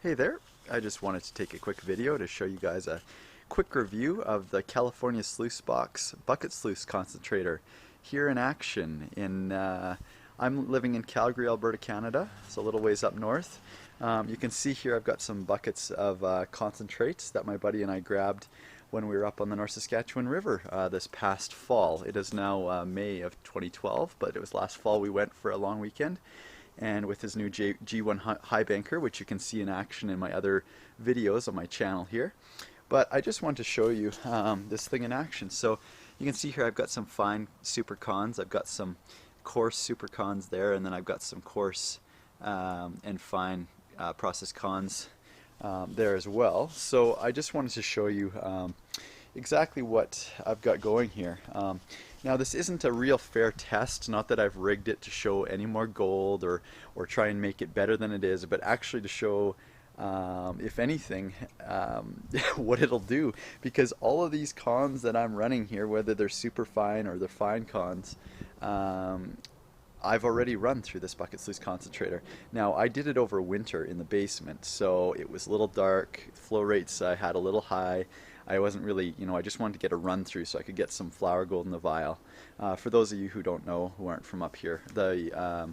Hey there, I just wanted to take a quick video to show you guys a quick review of the California Sluice Box Bucket Sluice Concentrator here in action. I'm living in Calgary, Alberta, Canada. It's a little ways up north. You can see here I've got some buckets of concentrates that my buddy and I grabbed when we were up on the North Saskatchewan River this past fall. It is now May of 2012, but it was last fall we went for a long weekend. And with his new G1 high banker, which you can see in action in my other videos on my channel here. But I just wanted to show you this thing in action. So you can see here I've got some fine supercons, I've got some coarse supercons there, and then I've got some coarse and fine process cons there as well. So I just wanted to show you exactly what I've got going here. Now this isn't a real fair test, not that I've rigged it to show any more gold or try and make it better than it is, but actually to show if anything what it'll do, because all of these cons that I'm running here, whether they're super fine or they're fine cons, I've already run through this Bucket Sluice Concentrator. Now I did it over winter in the basement, so it was a little dark, flow rates I had a little high. I wasn't really, I just wanted to get a run through so I could get some flour gold in the vial. For those of you who don't know, who aren't from up here, the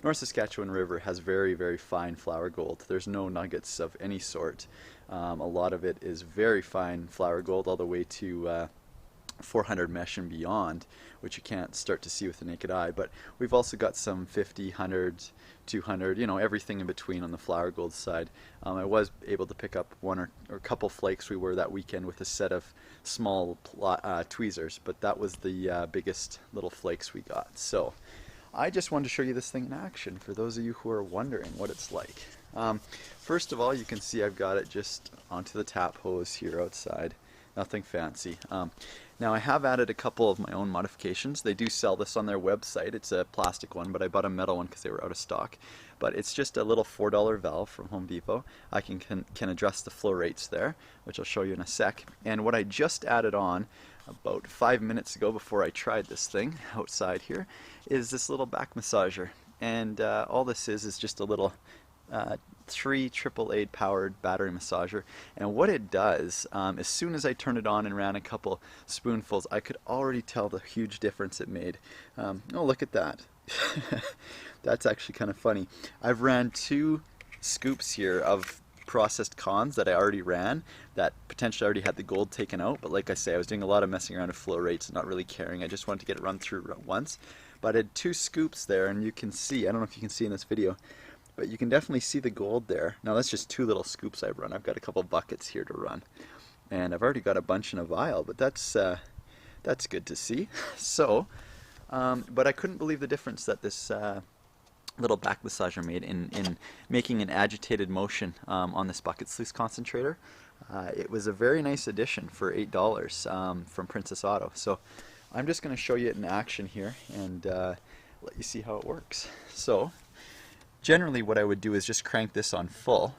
North Saskatchewan River has very, very fine flour gold. There's no nuggets of any sort. A lot of it is very fine flour gold, all the way to 400 mesh and beyond, which you can't start to see with the naked eye. But we've also got some 50, 100, 200, everything in between on the flour gold side. I was able to pick up one or a couple flakes we were that weekend with a set of small tweezers, but that was the biggest little flakes we got. So I just wanted to show you this thing in action for those of you who are wondering what it's like. First of all, you can see I've got it just onto the tap hose here outside. Nothing fancy. Now I have added a couple of my own modifications. They do sell this on their website. It's a plastic one, but I bought a metal one because they were out of stock. But it's just a little $4 valve from Home Depot. I can adjust the flow rates there, which I'll show you in a sec. And what I just added on about 5 minutes ago before I tried this thing outside here is this little back massager. And all this is just a little 3 AAA powered battery massager, and what it does, as soon as I turned it on and ran a couple spoonfuls, I could already tell the huge difference it made. Oh, look at that. That's actually kind of funny. I've ran 2 scoops here of processed cons that I already ran that potentially already had the gold taken out, but like I say, I was doing a lot of messing around with flow rates and not really caring. I just wanted to get it run through once. But I had 2 scoops there, and you can see, I don't know if you can see in this video, but you can definitely see the gold there. Now that's just 2 little scoops I've run. I've got a couple buckets here to run, and I've already got a bunch in a vial, but that's good to see. So, but I couldn't believe the difference that this little back massager made in making an agitated motion on this Bucket Sluice Concentrator. It was a very nice addition for $8 from Princess Auto. So I'm just going to show you it in action here and let you see how it works. So generally what I would do is just crank this on full,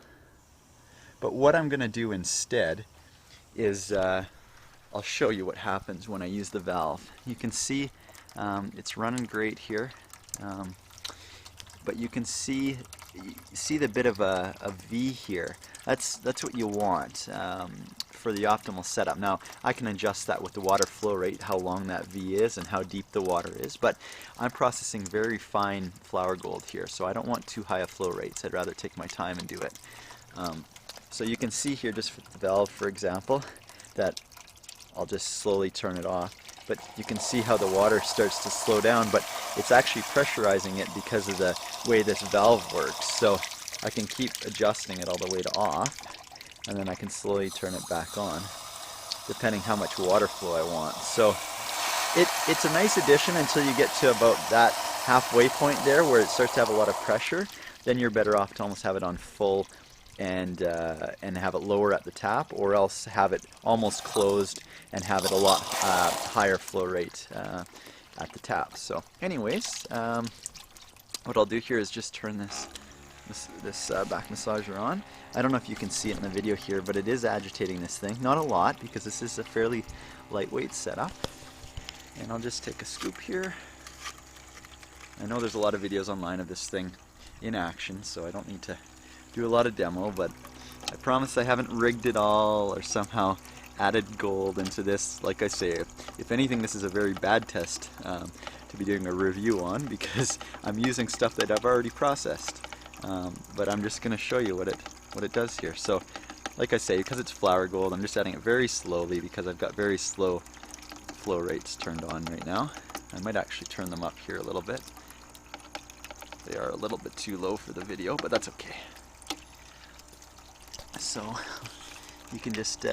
but what I'm going to do instead is I'll show you what happens when I use the valve. You can see it's running great here, but you can see the bit of a V here. That's what you want for the optimal setup. Now I can adjust that with the water flow rate, how long that V is and how deep the water is, but I'm processing very fine flour gold here, so I don't want too high of flow rates. I'd rather take my time and do it. So you can see here, just for the valve for example, that I'll just slowly turn it off, but you can see how the water starts to slow down, but it's actually pressurizing it because of the way this valve works. So I can keep adjusting it all the way to off, and then I can slowly turn it back on depending how much water flow I want. So it's a nice addition until you get to about that halfway point there where it starts to have a lot of pressure. Then you're better off to almost have it on full and have it lower at the tap, or else have it almost closed and have it a lot higher flow rate at the tap. So anyways, what I'll do here is just turn this back massager on. I don't know if you can see it in the video here, but it is agitating this thing. Not a lot, because this is a fairly lightweight setup. And I'll just take a scoop here. I know there's a lot of videos online of this thing in action, so I don't need to do a lot of demo, but I promise I haven't rigged it all or somehow added gold into this. Like I say, if anything, this is a very bad test to be doing a review on, because I'm using stuff that I've already processed. But I'm just going to show you what it does here. So, like I say, because it's flour gold, I'm just adding it very slowly because I've got very slow flow rates turned on right now. I might actually turn them up here a little bit. They are a little bit too low for the video, but that's okay. So you can just you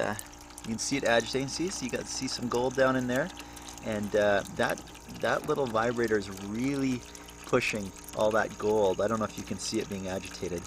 can see it agitating. See, so you got to see some gold down in there, and that little vibrator is really pushing all that gold. I don't know if you can see it being agitated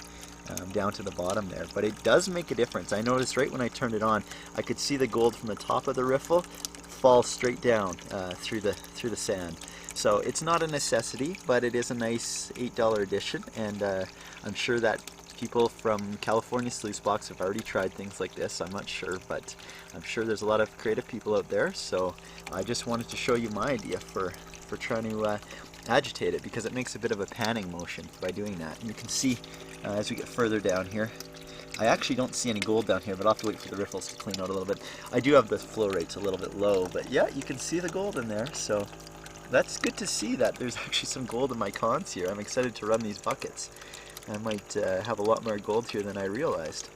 down to the bottom there, but it does make a difference. I noticed right when I turned it on, I could see the gold from the top of the riffle fall straight down through the sand. So it's not a necessity, but it is a nice $8 addition, and I'm sure that people from California Sluice Box have already tried things like this. I'm not sure, but I'm sure there's a lot of creative people out there. So I just wanted to show you my idea for trying to agitate it, because it makes a bit of a panning motion by doing that. And you can see as we get further down here, I actually don't see any gold down here, but I'll have to wait for the riffles to clean out a little bit. I do have the flow rates a little bit low, but yeah, you can see the gold in there. So that's good to see that there's actually some gold in my cons here. I'm excited to run these buckets. I might have a lot more gold here than I realized.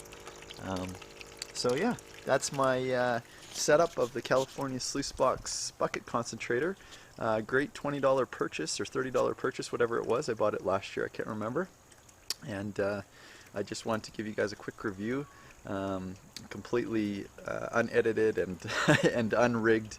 So yeah, that's my setup of the California Sluice Box bucket concentrator. Great $20 purchase or $30 purchase, whatever it was. I bought it last year, I can't remember. And I just wanted to give you guys a quick review, completely unedited and and unrigged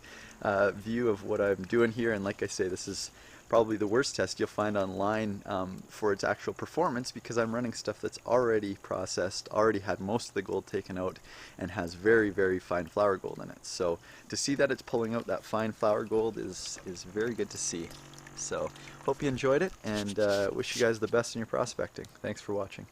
view of what I'm doing here. And like I say, this is probably the worst test you'll find online for its actual performance, because I'm running stuff that's already processed, already had most of the gold taken out, and has very, very fine flour gold in it. So to see that it's pulling out that fine flour gold is very good to see. So hope you enjoyed it, and wish you guys the best in your prospecting. Thanks for watching.